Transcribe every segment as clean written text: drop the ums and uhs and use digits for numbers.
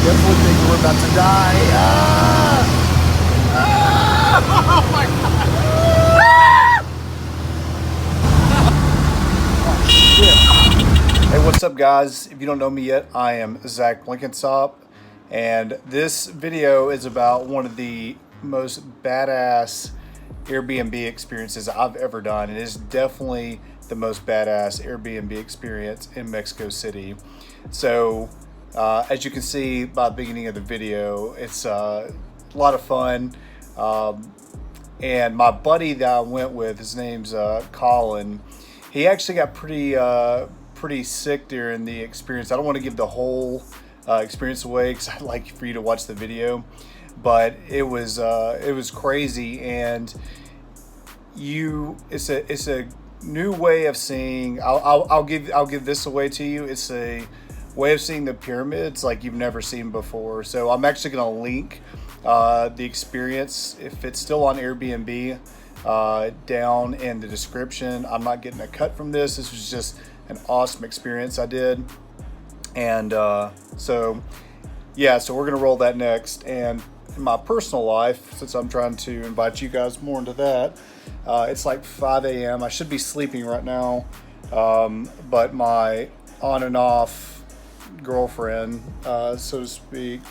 Definitely think we're about to die. Oh my god! Hey, what's up, guys? If you don't know me yet, I am Zach Blenkinsop, and this video is about one of the most badass AirBNB experiences I've ever done. It is definitely the most badass AirBNB experience in Mexico City. So, as you can see by the beginning of the video, it's a lot of fun. And my buddy that I went with, his name's Colin. He actually got pretty sick during the experience. I don't want to give the whole experience away because I'd like for you to watch the video, but it was crazy, and it's a new way of seeing. I'll give this away to you. It's a way of seeing the pyramids like you've never seen before. So I'm actually going to link the experience, if it's still on Airbnb, down in the description. I'm not getting a cut from this. This was just an awesome experience I did. And so we're gonna roll that next. And in my personal life, since I'm trying to invite you guys more into that, it's like 5 a.m. I should be sleeping right now, but my on and off girlfriend, so to speak,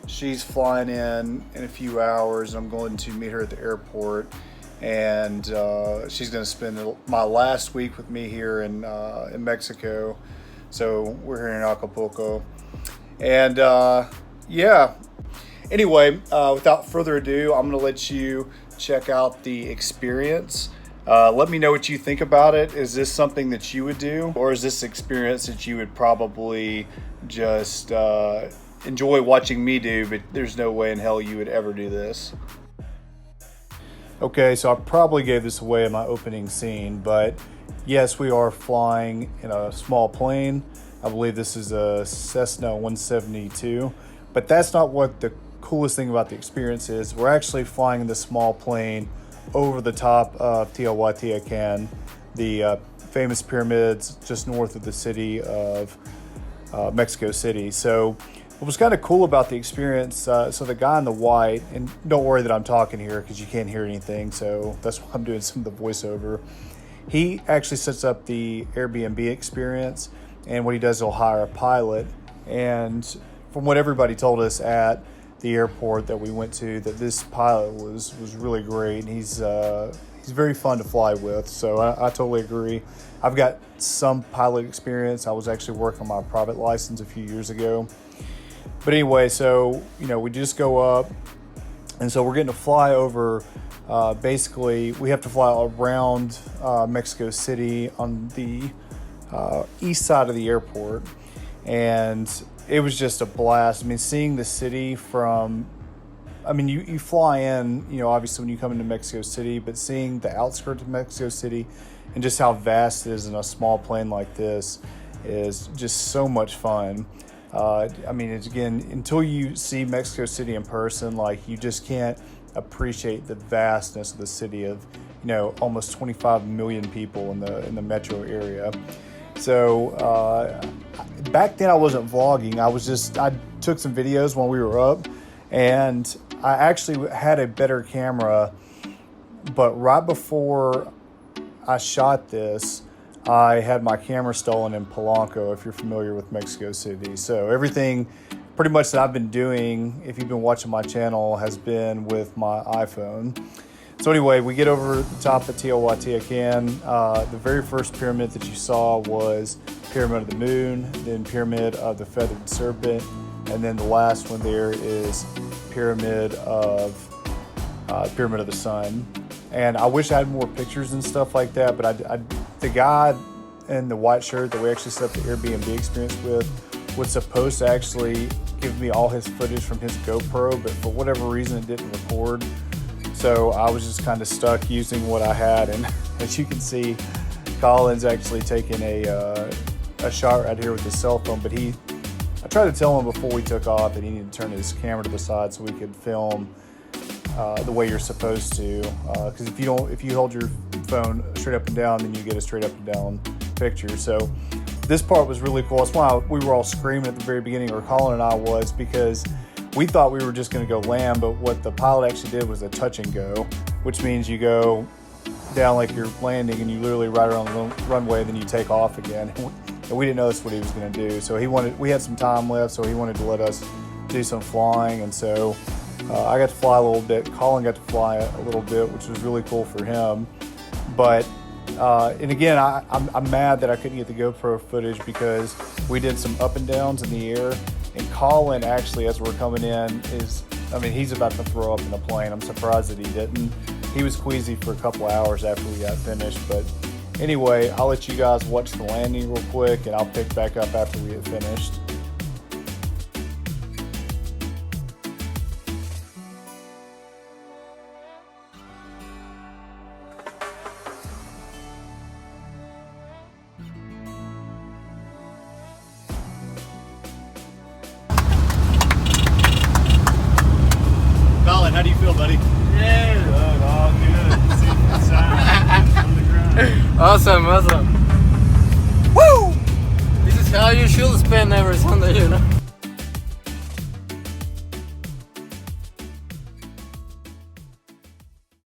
she's flying in a few hours. I'm going to meet her at the airport, and she's going to spend my last week with me here in Mexico. So we're here in Acapulco, and anyway, without further ado, I'm going to let you check out the experience. Let me know what you think about it. Is this something that you would do, or is this experience that you would probably just enjoy watching me do, but there's no way in hell you would ever do this? Okay, so I probably gave this away in my opening scene, but yes, we are flying in a small plane. I believe this is a Cessna 172, but that's not what the coolest thing about the experience is. We're actually flying in this small plane over the top of Teotihuacan, the famous pyramids just north of the city of Mexico City. So what was kind of cool about the experience, so the guy in the white, and don't worry that I'm talking here because you can't hear anything, so that's why I'm doing some of the voiceover. He actually sets up the AirBNB experience, and what he does is he'll hire a pilot. And from what everybody told us at the airport that we went to, that this pilot was really great, and he's very fun to fly with. So I totally agree. I've got some pilot experience. I was actually working on my private license a few years ago. But anyway, so, we just go up, and so we're getting to fly over, basically, we have to fly around Mexico City on the east side of the airport, and it was just a blast. I mean, seeing the city from, you fly in, obviously when you come into Mexico City, but seeing the outskirts of Mexico City and just how vast it is in a small plane like this is just so much fun. It's, again, until you see Mexico City in person, like, you just can't appreciate the vastness of the city of, almost 25 million people in the metro area. So back then I wasn't vlogging. I took some videos when we were up, and I actually had a better camera, but right before I shot this, I had my camera stolen in Polanco, if you're familiar with Mexico City. So everything pretty much that I've been doing, if you've been watching my channel, has been with my iPhone. So anyway, we get over the top of Teotihuacan. The very first pyramid that you saw was Pyramid of the Moon, then Pyramid of the Feathered Serpent, and then the last one there is Pyramid of the Sun. And I wish I had more pictures and stuff like that, but the guy in the white shirt that we actually set up the AirBNB experience with was supposed to actually give me all his footage from his GoPro, but for whatever reason it didn't record. So I was just kind of stuck using what I had. And as you can see, Colin's actually taking a shot right here with his cell phone, but I tried to tell him before we took off that he needed to turn his camera to the side so we could film the way you're supposed to, because if you hold your phone straight up and down, then you get a straight up and down picture. So this part was really cool. That's why we were all screaming at the very beginning, or Colin and I was, because we thought we were just going to go land, but what the pilot actually did was a touch and go, which means you go down like you're landing and you literally ride around the runway, then you take off again. And we didn't know that's what he was going to do. So we had some time left, so he wanted to let us do some flying. And so I got to fly a little bit. Colin got to fly a little bit, which was really cool for him. But and again, I'm mad that I couldn't get the GoPro footage because we did some up and downs in the air. And Colin actually, as we're coming in, he's about to throw up in the plane. I'm surprised that he didn't. He was queasy for a couple hours after we got finished. But anyway, I'll let you guys watch the landing real quick, and I'll pick back up after we get finished. How do you feel, buddy? Yeah. Good, all good. See the sound from the ground. Awesome. Woo! This is how you should spend every Sunday,